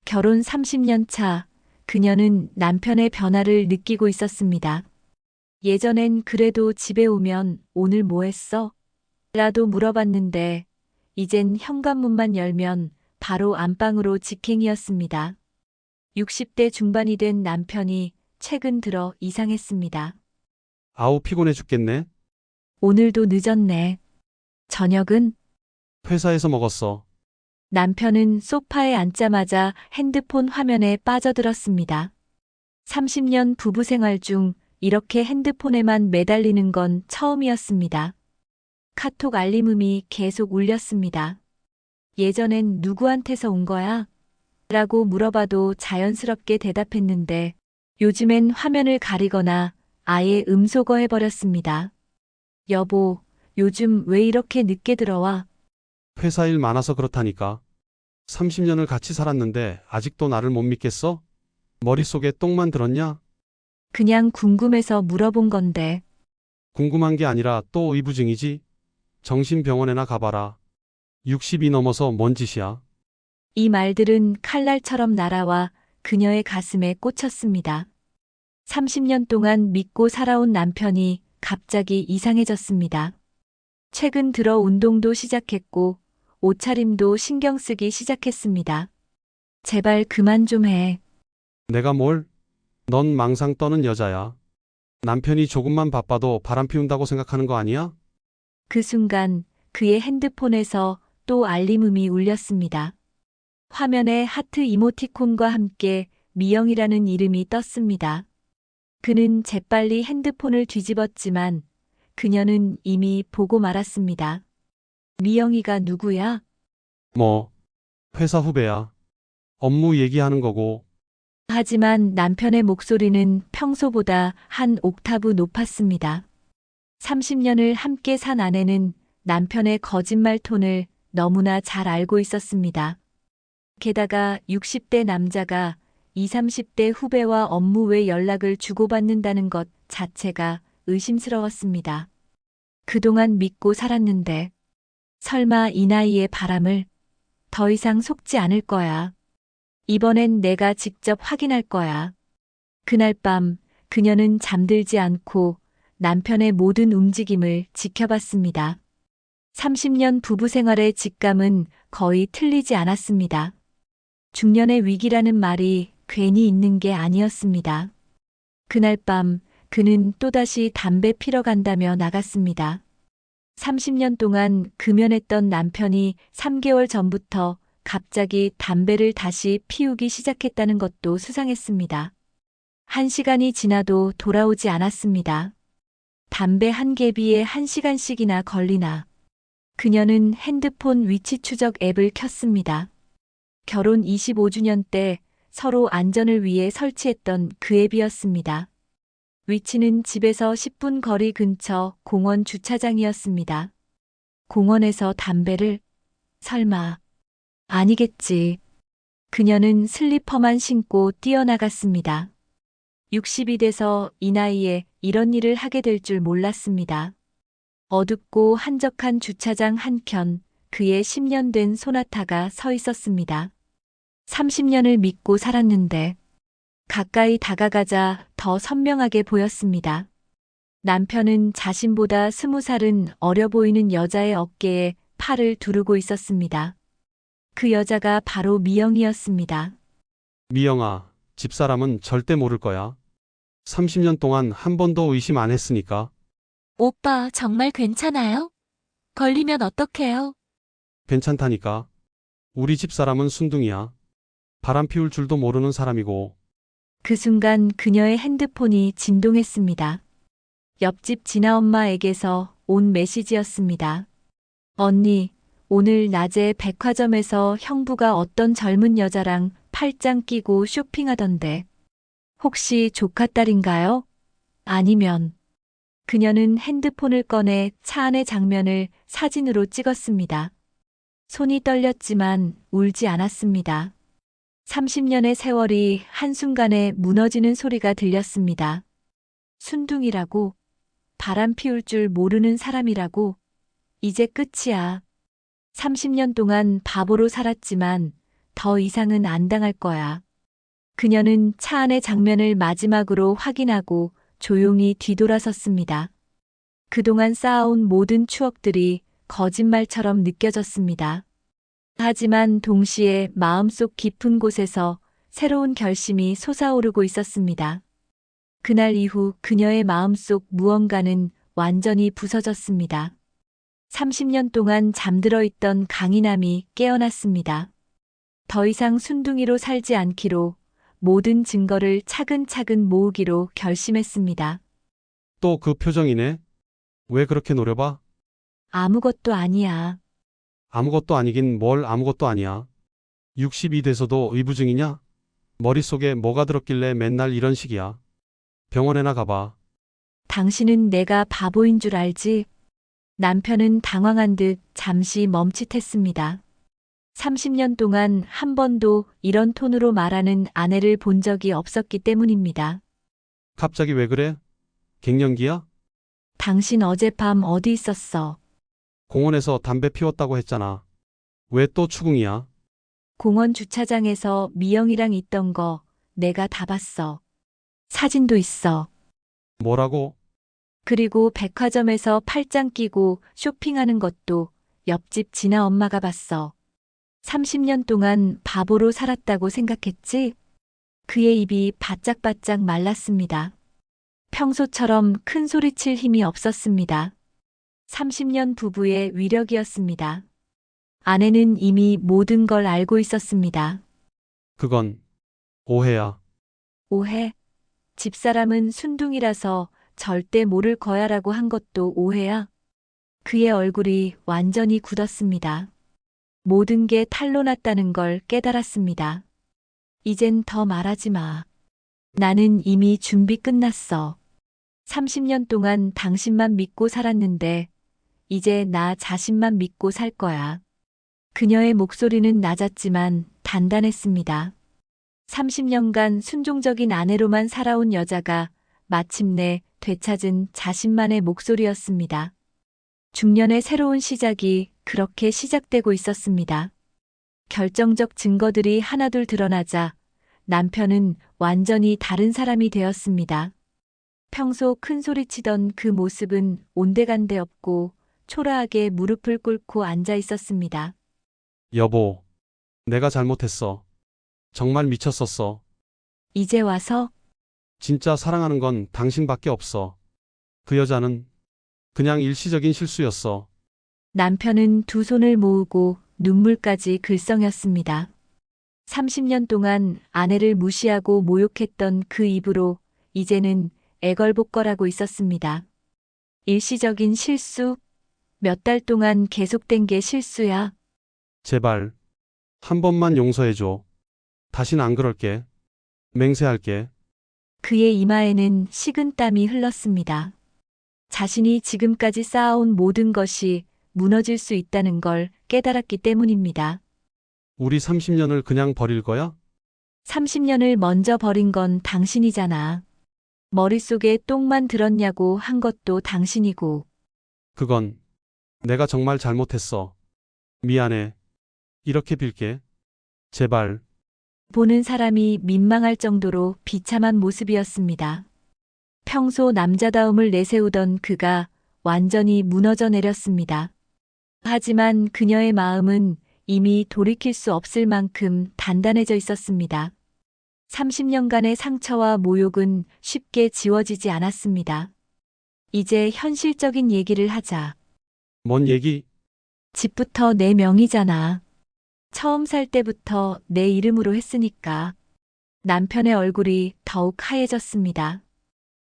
결혼 30년 차, 그녀는 남편의 변화를 느끼고 있었습니다. 예전엔 그래도 집에 오면 오늘 뭐 했어? 라도 물어봤는데, 이젠 현관문만 열면 바로 안방으로 직행이었습니다. 60대 중반이 된 남편이 최근 들어 이상했습니다. 아우, 피곤해 죽겠네. 오늘도 늦었네. 저녁은? 회사에서 먹었어. 남편은 소파에 앉자마자 핸드폰 화면에 빠져들었습니다. 30년 부부 생활 중 이렇게 핸드폰에만 매달리는 건 처음이었습니다. 카톡 알림음이 계속 울렸습니다. 예전엔 누구한테서 온 거야? 라고 물어봐도 자연스럽게 대답했는데 요즘엔 화면을 가리거나 아예 음소거 해버렸습니다. 여보, 요즘 왜 이렇게 늦게 들어와? 회사 일 많아서 그렇다니까. 30년을 같이 살았는데 아직도 나를 못 믿겠어? 머릿속에 똥만 들었냐? 그냥 궁금해서 물어본 건데. 궁금한 게 아니라 또 의부증이지? 정신병원에나 가봐라. 60이 넘어서 뭔 짓이야? 이 말들은 칼날처럼 날아와 그녀의 가슴에 꽂혔습니다. 30년 동안 믿고 살아온 남편이 갑자기 이상해졌습니다. 최근 들어 운동도 시작했고 옷차림도 신경 쓰기 시작했습니다. 제발 그만 좀 해. 내가 뭘? 넌 망상 떠는 여자야. 남편이 조금만 바빠도 바람 피운다고 생각하는 거 아니야? 그 순간 그의 핸드폰에서 또 알림음이 울렸습니다. 화면에 하트 이모티콘과 함께 미영이라는 이름이 떴습니다. 그는 재빨리 핸드폰을 뒤집었지만 그녀는 이미 보고 말았습니다. 미영이가 누구야? 뭐, 회사 후배야. 업무 얘기하는 거고. 하지만 남편의 목소리는 평소보다 한 옥타브 높았습니다. 30년을 함께 산 아내는 남편의 거짓말 톤을 너무나 잘 알고 있었습니다. 게다가 60대 남자가 20, 30대 후배와 업무 외 연락을 주고받는다는 것 자체가 의심스러웠습니다. 그동안 믿고 살았는데 설마 이 나이의 바람을 더 이상 속지 않을 거야. 이번엔 내가 직접 확인할 거야. 그날 밤 그녀는 잠들지 않고 남편의 모든 움직임을 지켜봤습니다. 30년 부부 생활의 직감은 거의 틀리지 않았습니다. 중년의 위기라는 말이 괜히 있는 게 아니었습니다. 그날 밤 그는 또다시 담배 피러 간다며 나갔습니다. 30년 동안 금연했던 남편이 3개월 전부터 갑자기 담배를 다시 피우기 시작했다는 것도 수상했습니다. 1시간이 지나도 돌아오지 않았습니다. 담배 한 개비에 1시간씩이나 걸리나. 그녀는 핸드폰 위치 추적 앱을 켰습니다. 결혼 25주년 때 서로 안전을 위해 설치했던 그 앱이었습니다. 위치는 집에서 10분 거리 근처 공원 주차장이었습니다. 공원에서 담배를? 설마. 아니겠지. 그녀는 슬리퍼만 신고 뛰어나갔습니다. 60이 돼서 이 나이에 이런 일을 하게 될 줄 몰랐습니다. 어둡고 한적한 주차장 한켠 그의 10년 된 소나타가 서 있었습니다. 30년을 믿고 살았는데 가까이 다가가자 더 선명하게 보였습니다. 남편은 자신보다 20살은 어려 보이는 여자의 어깨에 팔을 두르고 있었습니다. 그 여자가 바로 미영이었습니다. 미영아, 집사람은 절대 모를 거야. 30년 동안 한 번도 의심 안 했으니까. 오빠 정말 괜찮아요? 걸리면 어떡해요? 괜찮다니까. 우리 집사람은 순둥이야. 바람 피울 줄도 모르는 사람이고. 그 순간 그녀의 핸드폰이 진동했습니다. 옆집 진아엄마에게서 온 메시지였습니다. 언니, 오늘 낮에 백화점에서 형부가 어떤 젊은 여자랑 팔짱 끼고 쇼핑하던데. 혹시 조카 딸인가요? 아니면. 그녀는 핸드폰을 꺼내 차 안의 장면을 사진으로 찍었습니다. 손이 떨렸지만 울지 않았습니다. 30년의 세월이 한순간에 무너지는 소리가 들렸습니다. 순둥이라고, 바람 피울 줄 모르는 사람이라고, 이제 끝이야. 30년 동안 바보로 살았지만 더 이상은 안 당할 거야. 그녀는 차 안의 장면을 마지막으로 확인하고 조용히 뒤돌아섰습니다. 그동안 쌓아온 모든 추억들이 거짓말처럼 느껴졌습니다. 하지만 동시에 마음속 깊은 곳에서 새로운 결심이 솟아오르고 있었습니다. 그날 이후 그녀의 마음속 무언가는 완전히 부서졌습니다. 30년 동안 잠들어 있던 강인함이 깨어났습니다. 더 이상 순둥이로 살지 않기로, 모든 증거를 차근차근 모으기로 결심했습니다. 또 그 표정이네. 왜 그렇게 노려봐? 아무것도 아니야. 아무것도 아니긴 뭘 아무것도 아니야. 60이 돼서도 의부증이냐? 머릿속에 뭐가 들었길래 맨날 이런 식이야. 병원에나 가봐. 당신은 내가 바보인 줄 알지? 남편은 당황한 듯 잠시 멈칫했습니다. 30년 동안 한 번도 이런 톤으로 말하는 아내를 본 적이 없었기 때문입니다. 갑자기 왜 그래? 갱년기야? 당신 어젯밤 어디 있었어? 공원에서 담배 피웠다고 했잖아. 왜 또 추궁이야? 공원 주차장에서 미영이랑 있던 거 내가 다 봤어. 사진도 있어. 뭐라고? 그리고 백화점에서 팔짱 끼고 쇼핑하는 것도 옆집 진아 엄마가 봤어. 30년 동안 바보로 살았다고 생각했지? 그의 입이 바짝바짝 말랐습니다. 평소처럼 큰 소리칠 힘이 없었습니다. 30년 부부의 위력이었습니다. 아내는 이미 모든 걸 알고 있었습니다. 그건 오해야. 오해? 집사람은 순둥이라서 절대 모를 거야라고 한 것도 오해야? 그의 얼굴이 완전히 굳었습니다. 모든 게 탈로 났다는 걸 깨달았습니다. 이젠 더 말하지 마. 나는 이미 준비 끝났어. 30년 동안 당신만 믿고 살았는데, 이제 나 자신만 믿고 살 거야. 그녀의 목소리는 낮았지만 단단했습니다. 30년간 순종적인 아내로만 살아온 여자가 마침내 되찾은 자신만의 목소리였습니다. 중년의 새로운 시작이 그렇게 시작되고 있었습니다. 결정적 증거들이 하나둘 드러나자 남편은 완전히 다른 사람이 되었습니다. 평소 큰 소리치던 그 모습은 온데간데 없고 초라하게 무릎을 꿇고 앉아 있었습니다. 여보, 내가 잘못했어. 정말 미쳤었어. 이제 와서 진짜 사랑하는 건 당신밖에 없어. 그 여자는 그냥 일시적인 실수였어. 남편은 두 손을 모으고 눈물까지 글썽였습니다. 30년 동안 아내를 무시하고 모욕했던 그 입으로 이제는 애걸복걸하고 있었습니다. 일시적인 실수? 몇 달 동안 계속된 게 실수야. 제발, 한 번만 용서해줘. 다신 안 그럴게. 맹세할게. 그의 이마에는 식은땀이 흘렀습니다. 자신이 지금까지 쌓아온 모든 것이 무너질 수 있다는 걸 깨달았기 때문입니다. 우리 30년을 그냥 버릴 거야? 30년을 먼저 버린 건 당신이잖아. 머릿속에 똥만 들었냐고 한 것도 당신이고. 그건 내가 정말 잘못했어. 미안해. 이렇게 빌게. 제발. 보는 사람이 민망할 정도로 비참한 모습이었습니다. 평소 남자다움을 내세우던 그가 완전히 무너져 내렸습니다. 하지만 그녀의 마음은 이미 돌이킬 수 없을 만큼 단단해져 있었습니다. 30년간의 상처와 모욕은 쉽게 지워지지 않았습니다. 이제 현실적인 얘기를 하자. 뭔 얘기? 집부터 내 명의잖아. 처음 살 때부터 내 이름으로 했으니까. 남편의 얼굴이 더욱 하얘졌습니다.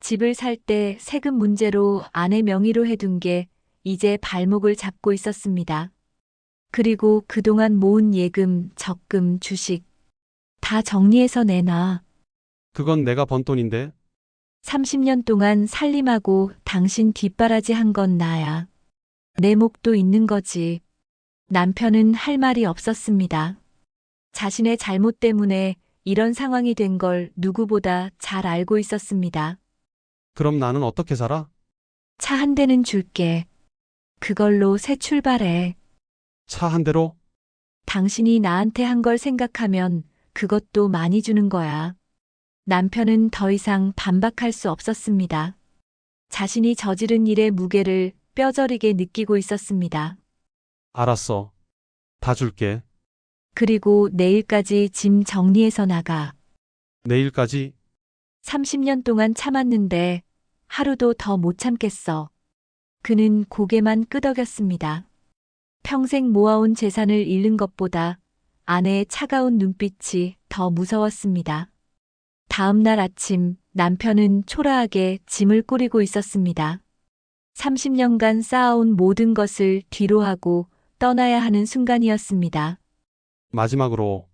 집을 살 때 세금 문제로 아내 명의로 해둔 게 이제 발목을 잡고 있었습니다. 그리고 그동안 모은 예금, 적금, 주식 다 정리해서 내놔. 그건 내가 번 돈인데. 30년 동안 살림하고 당신 뒷바라지 한 건 나야. 내 목도 있는 거지. 남편은 할 말이 없었습니다. 자신의 잘못 때문에 이런 상황이 된 걸 누구보다 잘 알고 있었습니다. 그럼 나는 어떻게 살아? 차 한 대는 줄게. 그걸로 새 출발해. 차 한 대로? 당신이 나한테 한 걸 생각하면 그것도 많이 주는 거야. 남편은 더 이상 반박할 수 없었습니다. 자신이 저지른 일의 무게를 뼈저리게 느끼고 있었습니다. 알았어. 다 줄게. 그리고 내일까지 짐 정리해서 나가. 내일까지? 30년 동안 참았는데 하루도 더 못 참겠어. 그는 고개만 끄덕였습니다. 평생 모아온 재산을 잃는 것보다 아내의 차가운 눈빛이 더 무서웠습니다. 다음 날 아침 남편은 초라하게 짐을 꾸리고 있었습니다. 30년간 쌓아온 모든 것을 뒤로하고 떠나야 하는 순간이었습니다. 마지막으로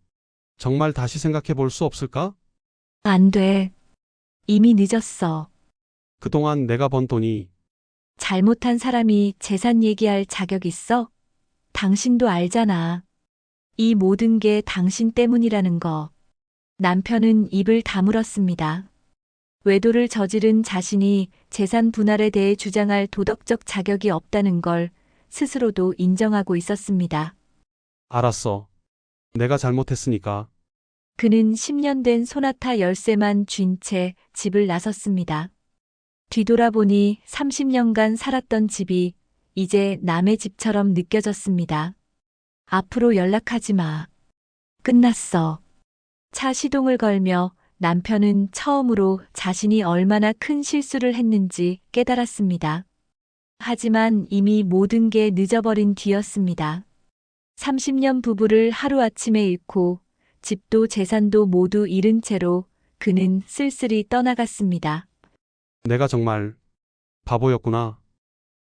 정말 다시 생각해 볼 수 없을까? 안 돼. 이미 늦었어. 그동안 내가 번 돈이 잘못한 사람이 재산 얘기할 자격 있어? 당신도 알잖아. 이 모든 게 당신 때문이라는 거. 남편은 입을 다물었습니다. 외도를 저지른 자신이 재산 분할에 대해 주장할 도덕적 자격이 없다는 걸 스스로도 인정하고 있었습니다. 알았어. 내가 잘못했으니까. 그는 10년 된 소나타 열쇠만 쥔 채 집을 나섰습니다. 뒤돌아보니 30년간 살았던 집이 이제 남의 집처럼 느껴졌습니다. 앞으로 연락하지 마. 끝났어. 차 시동을 걸며 남편은 처음으로 자신이 얼마나 큰 실수를 했는지 깨달았습니다. 하지만 이미 모든 게 늦어버린 뒤였습니다. 30년 부부를 하루아침에 잃고 집도 재산도 모두 잃은 채로 그는 쓸쓸히 떠나갔습니다. 내가 정말 바보였구나.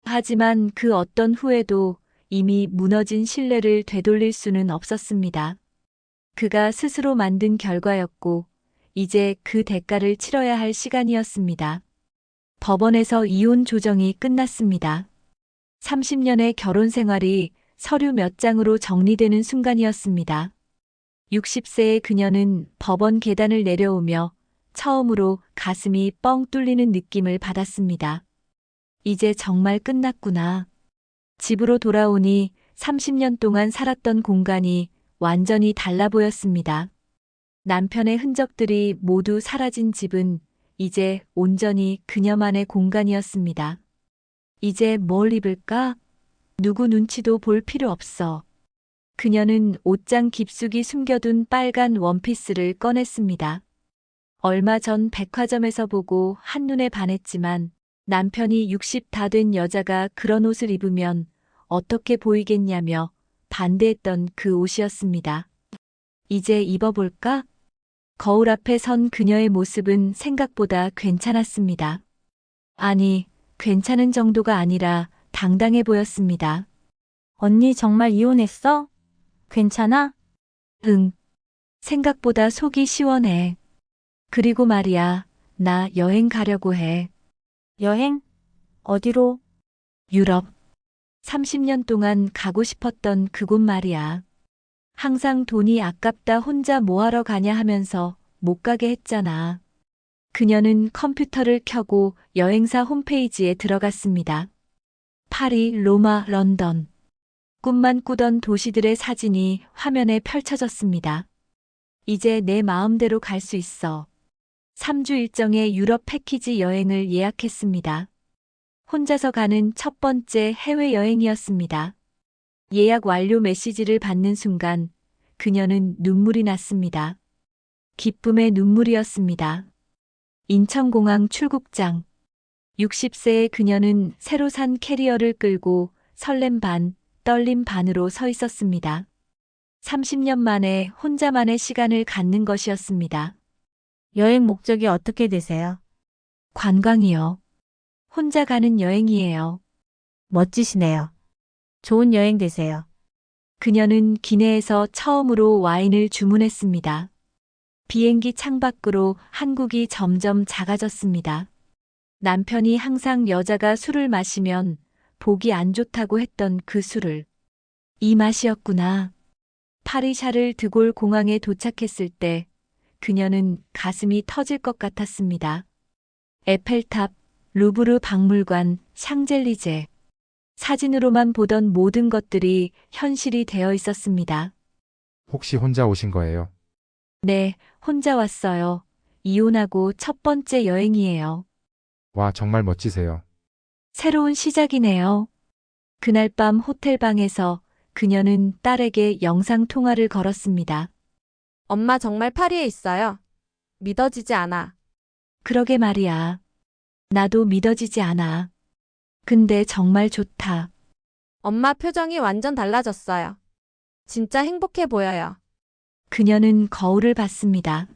하지만 그 어떤 후회도 이미 무너진 신뢰를 되돌릴 수는 없었습니다. 그가 스스로 만든 결과였고, 이제 그 대가를 치러야 할 시간이었습니다. 법원에서 이혼 조정이 끝났습니다. 30년의 결혼 생활이 서류 몇 장으로 정리되는 순간이었습니다. 60세의 그녀는 법원 계단을 내려오며 처음으로 가슴이 뻥 뚫리는 느낌을 받았습니다. 이제 정말 끝났구나. 집으로 돌아오니 30년 동안 살았던 공간이 완전히 달라 보였습니다. 남편의 흔적들이 모두 사라진 집은 이제 온전히 그녀만의 공간이었습니다. 이제 뭘 입을까? 누구 눈치도 볼 필요 없어. 그녀는 옷장 깊숙이 숨겨둔 빨간 원피스를 꺼냈습니다. 얼마 전 백화점에서 보고 한눈에 반했지만 남편이 60 다 된 여자가 그런 옷을 입으면 어떻게 보이겠냐며 반대했던 그 옷이었습니다. 이제 입어볼까? 거울 앞에 선 그녀의 모습은 생각보다 괜찮았습니다. 아니, 괜찮은 정도가 아니라 당당해 보였습니다. 언니 정말 이혼했어? 괜찮아? 응. 생각보다 속이 시원해. 그리고 말이야, 나 여행 가려고 해. 여행? 어디로? 유럽. 30년 동안 가고 싶었던 그곳 말이야. 항상 돈이 아깝다 혼자 뭐하러 가냐 하면서 못 가게 했잖아. 그녀는 컴퓨터를 켜고 여행사 홈페이지에 들어갔습니다. 파리, 로마, 런던. 꿈만 꾸던 도시들의 사진이 화면에 펼쳐졌습니다. 이제 내 마음대로 갈 수 있어. 3주 일정의 유럽 패키지 여행을 예약했습니다. 혼자서 가는 첫 번째 해외여행이었습니다. 예약 완료 메시지를 받는 순간 그녀는 눈물이 났습니다. 기쁨의 눈물이었습니다. 인천공항 출국장. 60세의 그녀는 새로 산 캐리어를 끌고 설렘 반, 떨림 반으로 서 있었습니다. 30년 만에 혼자만의 시간을 갖는 것이었습니다. 여행 목적이 어떻게 되세요? 관광이요. 혼자 가는 여행이에요. 멋지시네요. 좋은 여행 되세요. 그녀는 기내에서 처음으로 와인을 주문했습니다. 비행기 창밖으로 한국이 점점 작아졌습니다. 남편이 항상 여자가 술을 마시면 보기 안 좋다고 했던 그 술을. 이 맛이었구나. 파리샤를 드골 공항에 도착했을 때 그녀는 가슴이 터질 것 같았습니다. 에펠탑, 루브르 박물관, 샹젤리제. 사진으로만 보던 모든 것들이 현실이 되어 있었습니다. 혹시 혼자 오신 거예요? 네, 혼자 왔어요. 이혼하고 첫 번째 여행이에요. 와, 정말 멋지세요. 새로운 시작이네요. 그날 밤 호텔방에서 그녀는 딸에게 영상 통화를 걸었습니다. 엄마 정말 파리에 있어요. 믿어지지 않아. 그러게 말이야. 나도 믿어지지 않아. 근데 정말 좋다. 엄마 표정이 완전 달라졌어요. 진짜 행복해 보여요. 그녀는 거울을 봤습니다.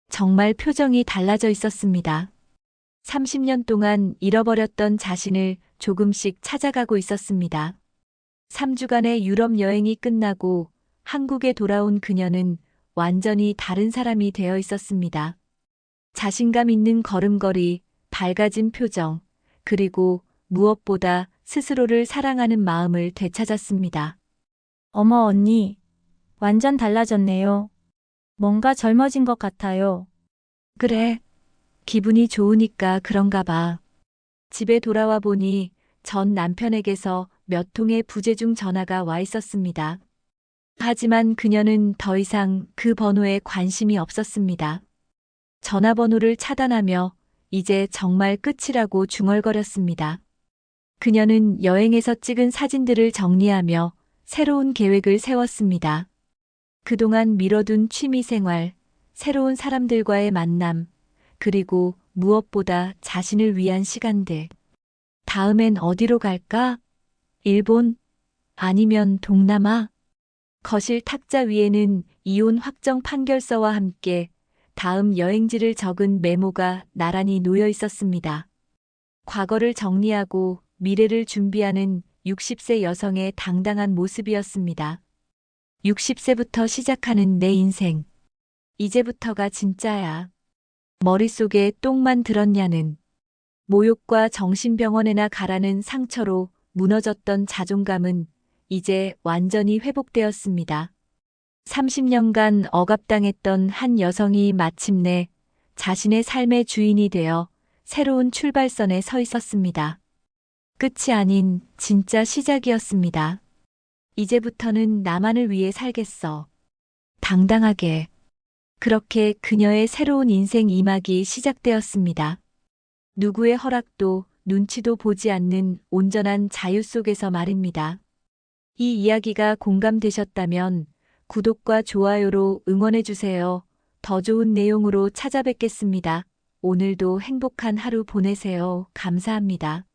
정말 표정이 달라져 있었습니다. 30년 동안 잃어버렸던 자신을 조금씩 찾아가고 있었습니다. 3주간의 유럽 여행이 끝나고 한국에 돌아온 그녀는 완전히 다른 사람이 되어 있었습니다. 자신감 있는 걸음걸이, 밝아진 표정, 그리고 무엇보다 스스로를 사랑하는 마음을 되찾았습니다. 어머, 언니. 완전 달라졌네요. 뭔가 젊어진 것 같아요. 그래. 기분이 좋으니까 그런가 봐. 집에 돌아와 보니 전 남편에게서 몇 통의 부재중 전화가 와 있었습니다. 하지만 그녀는 더 이상 그 번호에 관심이 없었습니다. 전화번호를 차단하며 이제 정말 끝이라고 중얼거렸습니다. 그녀는 여행에서 찍은 사진들을 정리하며 새로운 계획을 세웠습니다. 그동안 미뤄둔 취미생활, 새로운 사람들과의 만남, 그리고 무엇보다 자신을 위한 시간들. 다음엔 어디로 갈까? 일본? 아니면 동남아? 거실 탁자 위에는 이혼 확정 판결서와 함께 다음 여행지를 적은 메모가 나란히 놓여 있었습니다. 과거를 정리하고 미래를 준비하는 60세 여성의 당당한 모습이었습니다. 60세부터 시작하는 내 인생. 이제부터가 진짜야. 머릿속에 똥만 들었냐는 모욕과 정신병원에나 가라는 상처로 무너졌던 자존감은 이제 완전히 회복되었습니다. 30년간 억압당했던 한 여성이 마침내 자신의 삶의 주인이 되어 새로운 출발선에 서 있었습니다. 끝이 아닌 진짜 시작이었습니다. 이제부터는 나만을 위해 살겠어. 당당하게. 그렇게 그녀의 새로운 인생 2막이 시작되었습니다. 누구의 허락도 눈치도 보지 않는 온전한 자유 속에서 말입니다. 이 이야기가 공감되셨다면 구독과 좋아요로 응원해주세요. 더 좋은 내용으로 찾아뵙겠습니다. 오늘도 행복한 하루 보내세요. 감사합니다.